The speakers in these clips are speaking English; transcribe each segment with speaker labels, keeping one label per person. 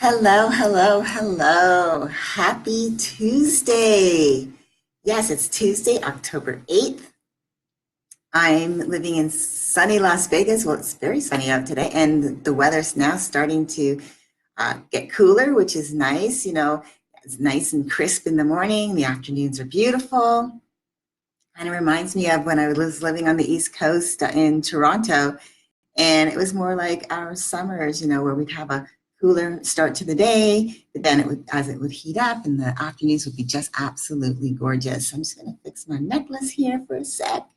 Speaker 1: Hello, hello, hello. Happy Tuesday. Yes, it's Tuesday, October 8th. I'm living in sunny Las Vegas. Well, it's very sunny out today, and the weather's now starting to get cooler, which is nice. It's nice and crisp in the morning. The afternoons are beautiful. Kind of reminds me of when I was living on the East Coast in Toronto. And it was more like our summers, where we'd have a cooler start to the day, but then as it would heat up and the afternoons would be just absolutely gorgeous. I'm just going to fix my necklace here for a sec.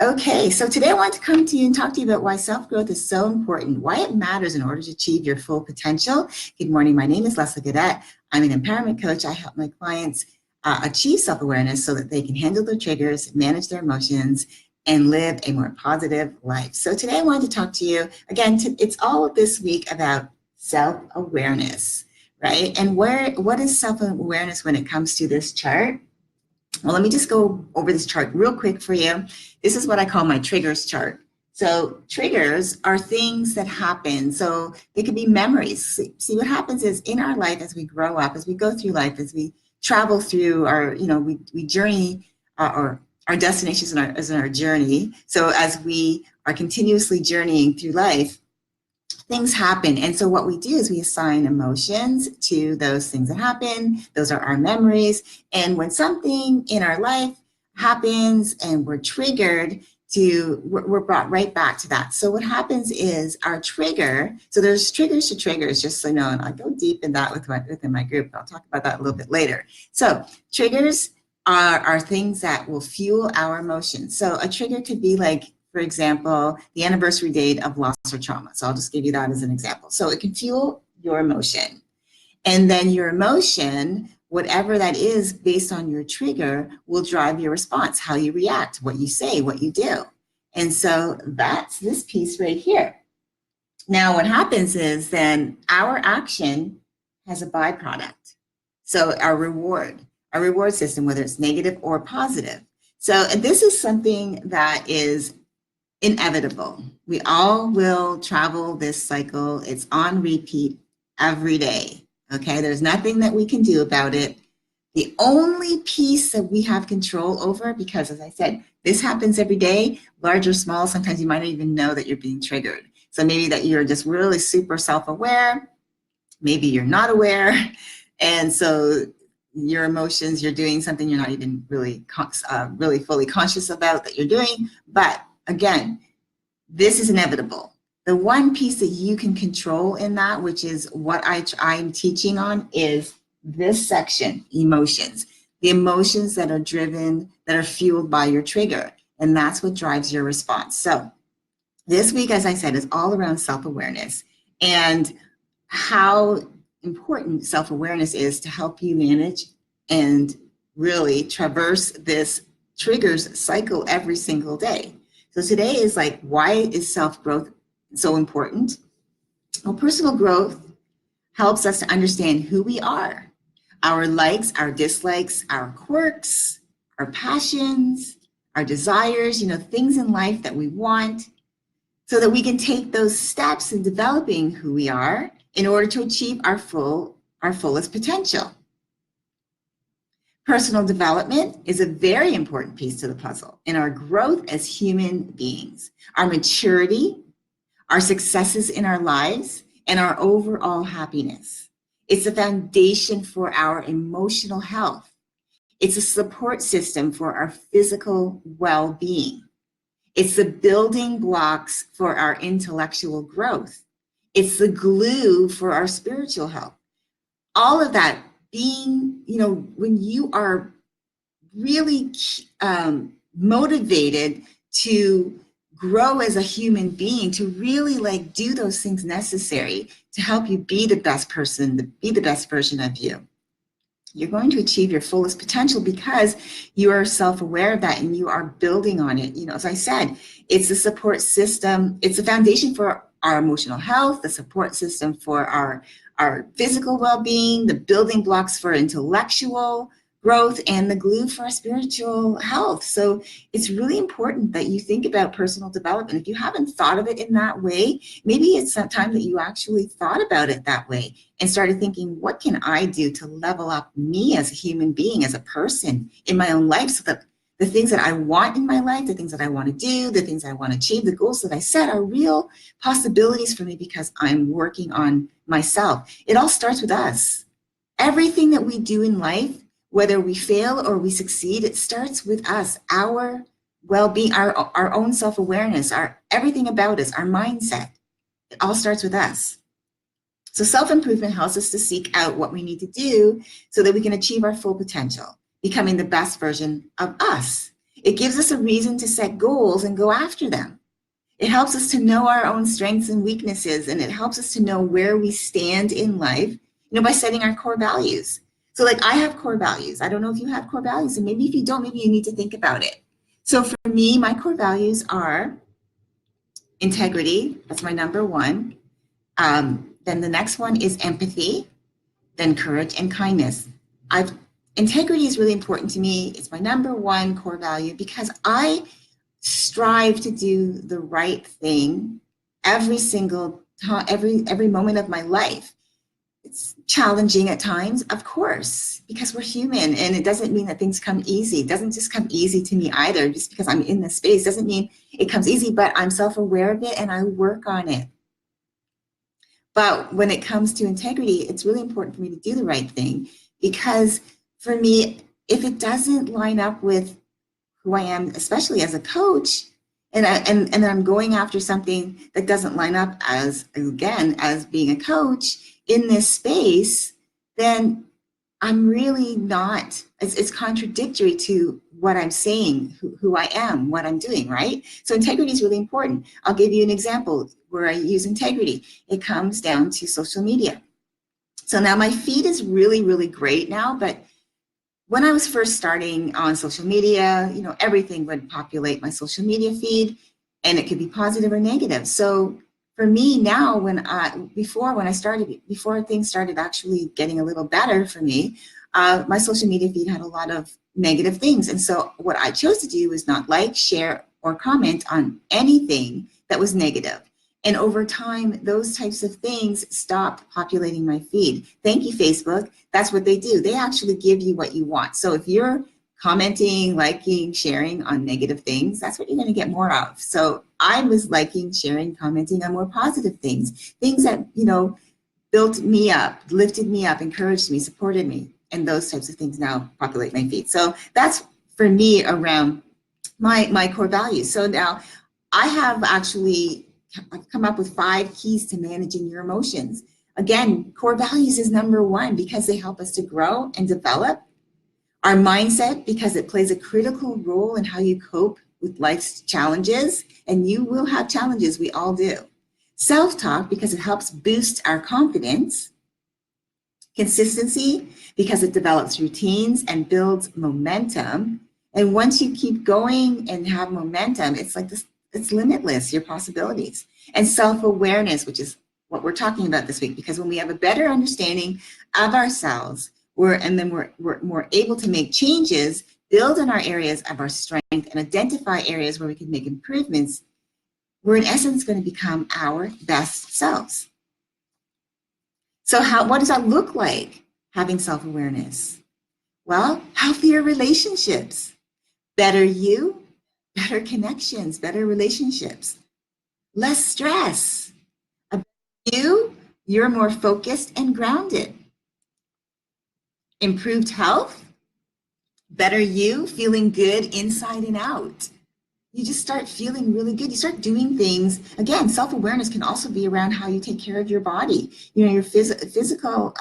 Speaker 1: Okay, so today I want to come to you and talk to you about why self-growth is so important, why it matters in order to achieve your full potential. Good morning, my name is Leslie Gaudette. I'm an empowerment coach. I help my clients achieve self-awareness so that they can handle their triggers, manage their emotions, and live a more positive life. So today I wanted to talk to you, again, it's all this week about self-awareness, right? And what is self-awareness when it comes to this chart? Well, let me just go over this chart real quick for you. This is what I call my triggers chart. So triggers are things that happen. So they could be memories. See, what happens is in our life as we grow up, as we go through life, as we travel through our, we journey or our destinations is in our journey. So as we are continuously journeying through life, things happen. And so what we do is we assign emotions to those things that happen. Those are our memories. And when something in our life happens and we're triggered, we're brought right back to that. So what happens is our trigger, so there's triggers to triggers, just so you know, and I go deep in that within my group. I'll talk about that a little bit later. So triggers are things that will fuel our emotions. So a trigger could be like, for example, the anniversary date of loss or trauma. So I'll just give you that as an example. So it can fuel your emotion. And then your emotion, whatever that is based on your trigger, will drive your response, how you react, what you say, what you do. And so that's this piece right here. Now, what happens is then our action has a byproduct. So our reward system, whether it's negative or positive. So this is something that is inevitable. We all will travel this cycle. It's on repeat every day. Okay, there's nothing that we can do about it. The only piece that we have control over, because as I said, this happens every day, large or small, sometimes you might not even know that you're being triggered. So maybe that you're just really super self-aware, maybe you're not aware, and so your emotions, you're doing something you're not even really fully conscious about that you're doing, but again, this is inevitable. The one piece that you can control in that, which is what I'm teaching on, is this section, emotions. The emotions that are driven, that are fueled by your trigger. And that's what drives your response. So this week, as I said, is all around self-awareness and how important self-awareness is to help you manage and really traverse this triggers cycle every single day. So today is like, why is self-growth so important? Well, personal growth helps us to understand who we are, our likes, our dislikes, our quirks, our passions, our desires, things in life that we want, so that we can take those steps in developing who we are in order to achieve our fullest potential. Personal development is a very important piece to the puzzle in our growth as human beings, our maturity, our successes in our lives, and our overall happiness. It's a foundation for our emotional health. It's a support system for our physical well-being. It's the building blocks for our intellectual growth. It's the glue for our spiritual health. All of that being, when you are really motivated to grow as a human being, to really do those things necessary to help you be the best person, be the best version of you, you're going to achieve your fullest potential because you are self-aware of that and you are building on it. As I said, it's a support system. It's a foundation for our emotional health, the support system for our physical well-being, the building blocks for intellectual growth and the glue for our spiritual health. So it's really important that you think about personal development. If you haven't thought of it in that way, maybe it's some time that you actually thought about it that way and started thinking, what can I do to level up me as a human being, as a person in my own life, so that the things that I want in my life, the things that I want to do, the things I want to achieve, the goals that I set are real possibilities for me because I'm working on myself. It all starts with us. Everything that we do in life, whether we fail or we succeed, it starts with us, our well-being, our own self-awareness, our everything about us, our mindset. It all starts with us. So self-improvement helps us to seek out what we need to do so that we can achieve our full potential, becoming the best version of us. It gives us a reason to set goals and go after them. It helps us to know our own strengths and weaknesses, and it helps us to know where we stand in life, by setting our core values. So like I have core values. I don't know if you have core values, and maybe if you don't, maybe you need to think about it. So for me, my core values are integrity. That's my number one. Then the next one is empathy, then courage and kindness. Integrity is really important to me. It's my number one core value because I strive to do the right thing every single time, every moment of my life. It's challenging at times, of course, because we're human, and it doesn't mean that things come easy. It doesn't just come easy to me either. Just because I'm in this space doesn't mean it comes easy, but I'm self-aware of it and I work on it. But when it comes to integrity, it's really important for me to do the right thing, because for me, if it doesn't line up with who I am, especially as a coach, and I'm going after something that doesn't line up as being a coach in this space, then I'm really not, it's contradictory to what I'm saying, who I am, what I'm doing, right? So integrity is really important. I'll give you an example where I use integrity. It comes down to social media. So now my feed is really, really great now, but when I was first starting on social media, everything would populate my social media feed, and it could be positive or negative. So for me now, before things started actually getting a little better for me, my social media feed had a lot of negative things. And so what I chose to do was not like, share, or comment on anything that was negative. And over time, those types of things stopped populating my feed. Thank you, Facebook. That's what they do. They actually give you what you want. So if you're commenting, liking, sharing on negative things, that's what you're going to get more of. So I was liking, sharing, commenting on more positive things that, built me up, lifted me up, encouraged me, supported me. And those types of things now populate my feed. So that's for me around my core values. So now I have actually come up with 5 keys to managing your emotions. Again, core values is number one because they help us to grow and develop. Our mindset, because it plays a critical role in how you cope with life's challenges, and you will have challenges, we all do. Self-talk, because it helps boost our confidence. Consistency, because it develops routines and builds momentum. And once you keep going and have momentum, it's like this, it's limitless, your possibilities. And self-awareness, which is what we're talking about this week, because when we have a better understanding of ourselves, we're more able to make changes, build on our areas of our strength, and identify areas where we can make improvements, we're in essence going to become our best selves. So what does that look like, having self-awareness? Well, healthier relationships, better you, better connections, better relationships, less stress. You're more focused and grounded. Improved health, better you, feeling good inside and out. You just start feeling really good. You start doing things. Again, self-awareness can also be around how you take care of your body. Your physical,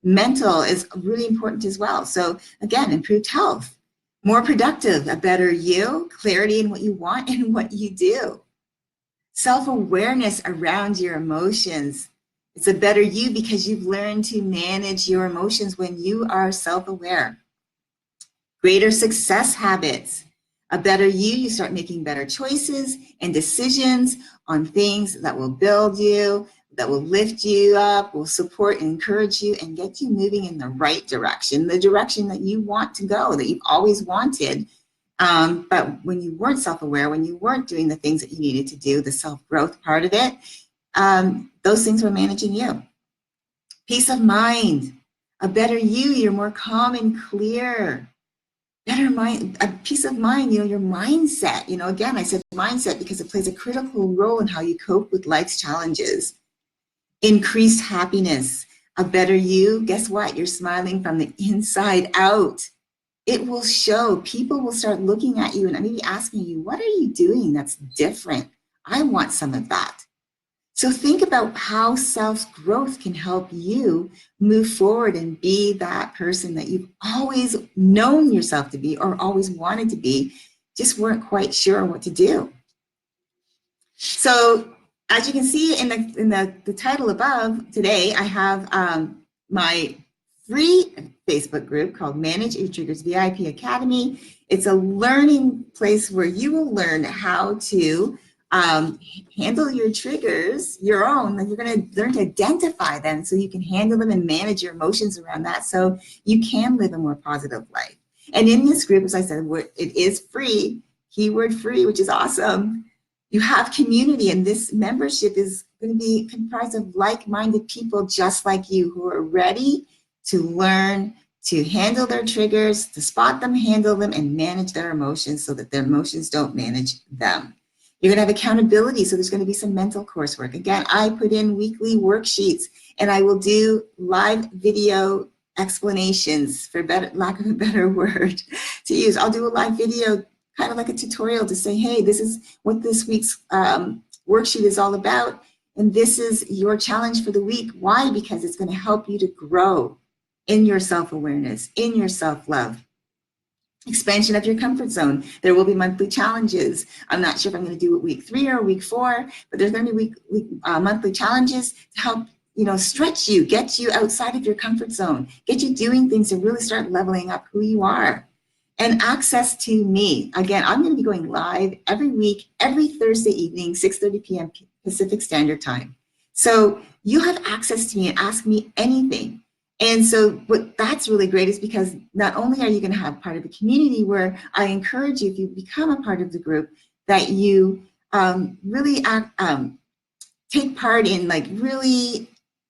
Speaker 1: mental is really important as well. So again, improved health, more productive, a better you, clarity in what you want and what you do. Self-awareness around your emotions. It's a better you because you've learned to manage your emotions when you are self-aware. Greater success habits. A better you start making better choices and decisions on things that will build you, that will lift you up, will support and encourage you and get you moving in the right direction, the direction that you want to go, that you've always wanted. But when you weren't self-aware, when you weren't doing the things that you needed to do, the self-growth part of it, those things were managing you. Peace of mind, a better you, you're more calm and clear. Better mind, a peace of mind, your mindset. Again, I said mindset because it plays a critical role in how you cope with life's challenges. Increased happiness, a better you. Guess what? You're smiling from the inside out. It will show. People will start looking at you and maybe asking you, what are you doing that's different? I want some of that. So think about how self-growth can help you move forward and be that person that you've always known yourself to be or always wanted to be, just weren't quite sure what to do. So as you can see in the title above, today I have my free Facebook group called Manage Your Triggers VIP Academy. It's a learning place where you will learn how to handle your triggers, your own, and you're going to learn to identify them so you can handle them and manage your emotions around that so you can live a more positive life. And in this group, as I said, it is free, keyword free, which is awesome. You have community, and this membership is going to be comprised of like-minded people just like you who are ready to learn to handle their triggers, to spot them, handle them, and manage their emotions so that their emotions don't manage them. You're going to have accountability, so there's going to be some mental coursework. Again, I put in weekly worksheets, and I will do live video explanations, for lack of a better word to use. I'll do a live video, kind of like a tutorial to say, hey, this is what this week's worksheet is all about, and this is your challenge for the week. Why? Because it's going to help you to grow in your self-awareness, in your self-love. Expansion of your comfort zone. There will be monthly challenges. I'm not sure if I'm going to do it week 3 or week 4, but there's going to be monthly challenges to help stretch you, get you outside of your comfort zone, get you doing things to really start leveling up who you are. And access to me. Again, I'm going to be going live every week, every Thursday evening, 6:30 p.m. Pacific Standard Time. So you have access to me and ask me anything. And so what that's really great is because not only are you going to have part of the community where I encourage you, if you become a part of the group, that you really take part in really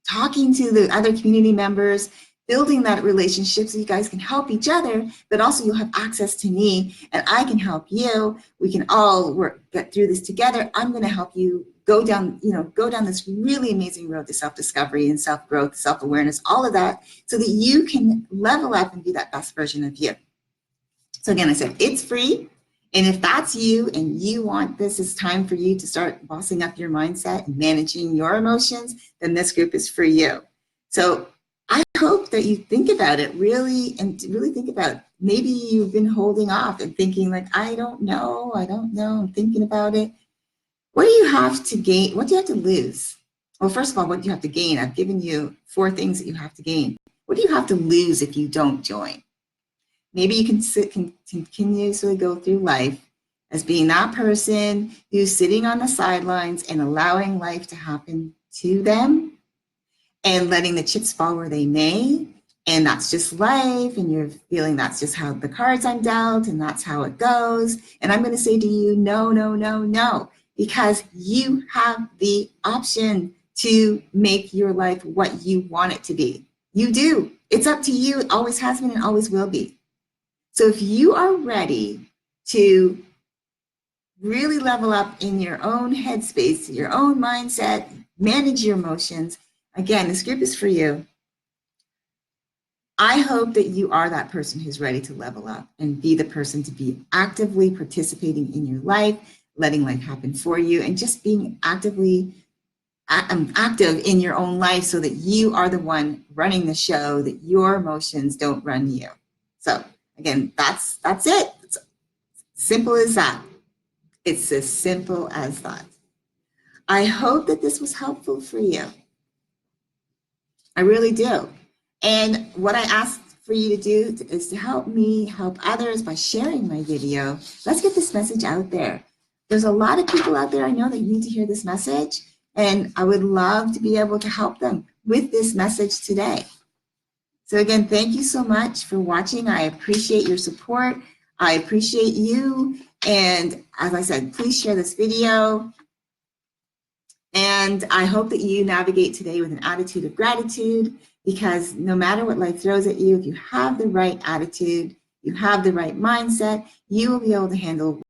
Speaker 1: talking to the other community members, building that relationship so you guys can help each other, but also you'll have access to me and I can help you. We can all get through this together. I'm going to help you go down this really amazing road to self-discovery and self-growth, self-awareness, all of that, so that you can level up and be that best version of you. So again, I said, it's free. And if that's you and you want this, it's time for you to start bossing up your mindset and managing your emotions, then this group is for you. So I hope that you think about it really, and really think about, maybe you've been holding off and thinking I don't know, I'm thinking about it. What do you have to gain? What do you have to lose? Well, first of all, what do you have to gain? I've given you 4 things that you have to gain. What do you have to lose if you don't join? Maybe you can continuously go through life as being that person who's sitting on the sidelines and allowing life to happen to them and letting the chips fall where they may. And that's just life, and you're feeling that's just how the cards I'm dealt, and that's how it goes. And I'm going to say to you, no, no, no, no. Because you have the option to make your life what you want it to be. You do. It's up to you. It always has been and always will be. So if you are ready to really level up in your own headspace, your own mindset, manage your emotions, again, this group is for you. I hope that you are that person who's ready to level up and be the person to be actively participating in your life, letting life happen for you, and just being active in your own life so that you are the one running the show, that your emotions don't run you. So again, that's it. It's simple as that. It's as simple as that. I hope that this was helpful for you. I really do. And what I ask for you to do is to help me help others by sharing my video. Let's get this message out there. There's a lot of people out there I know that need to hear this message. And I would love to be able to help them with this message today. So again, thank you so much for watching. I appreciate your support. I appreciate you. And as I said, please share this video. And I hope that you navigate today with an attitude of gratitude, because no matter what life throws at you, if you have the right attitude, you have the right mindset, you will be able to handle